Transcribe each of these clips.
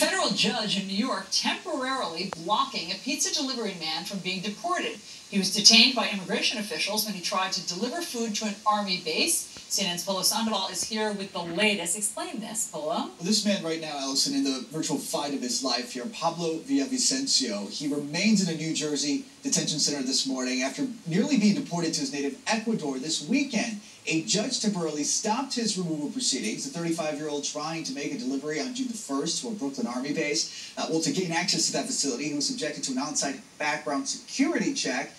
federal judge in New York temporarily blocking a pizza delivery man from being deported. He was detained by immigration officials when he tried to deliver food to an army base. CNN's Polo Sandoval is here with the latest. Explain this, Polo. Well, this man right now, Allison, in the virtual fight of his life here, Pablo Villavicencio, he remains in a New Jersey detention center this morning after nearly being deported to his native Ecuador this weekend. A judge temporarily stopped his removal proceedings. The 35-year-old trying to make a delivery on June the 1st to a Brooklyn Army base. To gain access to that facility, he was subjected to an on-site background security check.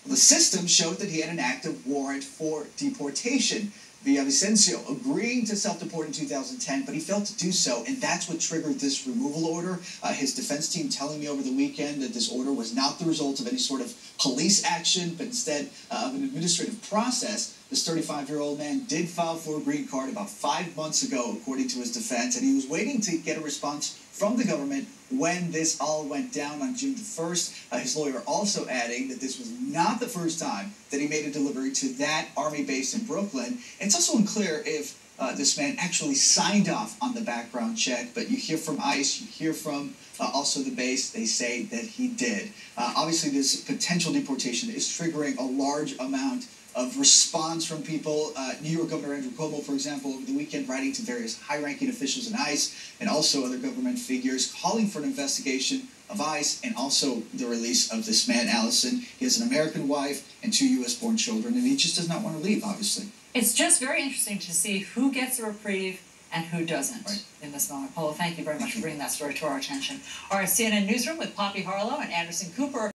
The system showed that he had an active warrant for deportation. Villavicencio agreeing to self-deport in 2010, but he failed to do so, and that's what triggered this removal order. His defense team telling me over the weekend that this order was not the result of any sort of police action, but instead of an administrative process. This 35-year-old man did file for a green card about 5 months ago, according to his defense, and he was waiting to get a response from the government when this all went down on June the 1st. His lawyer also adding that this was not the first time that he made a delivery to that army base in Brooklyn. And it's also unclear if this man actually signed off on the background check, but you hear from ICE, you hear from also the base, they say that he did. Obviously, this potential deportation is triggering a large amount of response from people. New York Governor Andrew Cuomo, for example, over the weekend writing to various high-ranking officials in ICE and also other government figures calling for an investigation of ICE and also the release of this man, Allison. He has an American wife and 2 U.S.-born children, and he just does not want to leave, obviously. It's just very interesting to see who gets a reprieve and who doesn't in this moment. Polo, thank you very much for bringing that story to our attention. All right, CNN Newsroom with Poppy Harlow and Anderson Cooper.